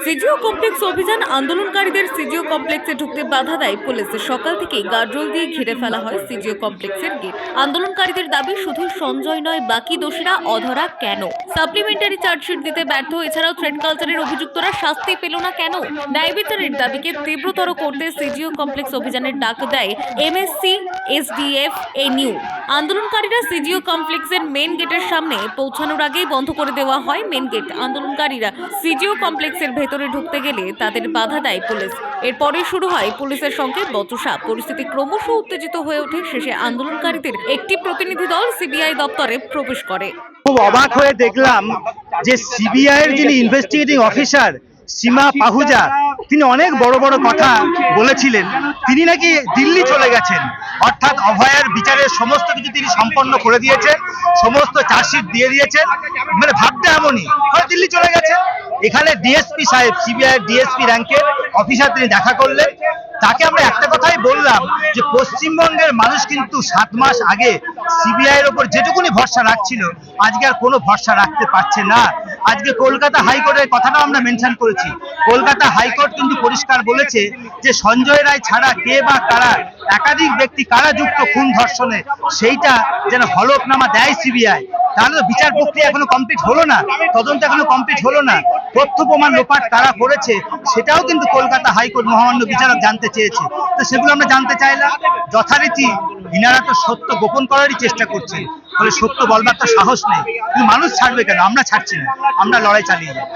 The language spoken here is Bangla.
সিজিও কমপ্লেক্স অভিযান আন্দোলনকারীদের সিজিও কমপ্লেক্সে ঢুকতে বাধা দেয় পুলিশ। সকাল থেকেই গার্ডরোল দিয়ে ঘিরে ফেলা হয় সিজিও কমপ্লেক্সের গেট। আন্দোলনকারীদের দাবি শুধু সঞ্জয় নয়, বাকি দোষীরা অধরা কেন? সাপ্লিমেন্টারি চার্জশিট দিতে ব্যর্থ, এছাড়াও থ্রেড কালচারের অভিযুক্তরা শাস্তি পেল না কেন? ন্যায় বিচারের দাবিকে তীব্রতর করতে সিজিও কমপ্লেক্স অভিযানের ডাক দেয় এমএসসি এসডিএফ এনিউ। আন্দোলনকারীরা সিজিও কমপ্লেক্সের মেন গেটের সামনে পৌঁছানোর আগেই বন্ধ করে দেওয়া হয় মেন গেট। আন্দোলনকারীরা সিজিও কমপ্লেক্সের ভেতরে ঢুকতে গেলে তাদের বাধা দেয় পুলিশ। এরপরে শুরু হয় পুলিশের সঙ্গে বচসা। পরিস্থিতি ক্রমশ উত্তেজিত হয়ে ওঠে। শেষে আন্দোলনকারীদের একটি প্রতিনিধি দল সিবিআই দপ্তরে প্রবেশ করে। খুব অবাক হয়ে দেখলাম যে সিবিআই এর যিনি ইনভেস্টিগেটিং অফিসার সীমা পাহুজা, তিনি অনেক বড় বড় কথা বলেছিলেন। তিনি নাকি দিল্লি চলে গেছেন, অর্থাৎ অভয়ের বিচারের সমস্ত কিছু তিনি সম্পন্ন করে দিয়েছেন, সমস্ত চার্জশিট দিয়ে দিয়েছেন। মানে ভাবতে এমনই হয় দিল্লি চলে গেছেন। এখানে ডিএসপি সাহেব, সিবিআই ডিএসপি র্যাঙ্কের অফিসার, তিনি দেখা করলেন। তাকে আমরা একটা কথাই বললাম যে পশ্চিমবঙ্গের মানুষ কিন্তু 7 মাস আগে সিবিআই এর উপর যেটুকুনি ভরসা রাখছিল, আজকে আর কোনো ভরসা রাখতে পারছে না। আজকে কলকাতা হাইকোর্টের কথাটাও আমরা মেনশন করেছি। কলকাতা হাইকোর্ট কিন্তু পরিষ্কার বলেছে যে সঞ্জয় রায় ছাড়া কে বা কারা, একাধিক ব্যক্তি কারা যুক্ত খুন ধর্ষণে, সেইটা যেন হলফনামা দেয় সিবিআই। তাহলে বিচার প্রক্রিয়া এখনো কমপ্লিট হলো না, তদন্ত এখনো কমপ্লিট হলো না। তথ্য প্রমাণ লোপাট কারা করেছে সেটাও কিন্তু কলকাতা হাইকোর্ট মহামান্য বিচারক জানতে চেয়েছে। তো সেগুলো আমরা জানতে চাইলাম। যথারীতি ইনারা তো সত্য গোপন করারই চেষ্টা করছে, ফলে সত্য বলবার তো সাহস নেই। কিন্তু মানুষ ছাড়বে কেন? আমরা ছাড়ছি না, আমরা লড়াই চালিয়ে যাবো।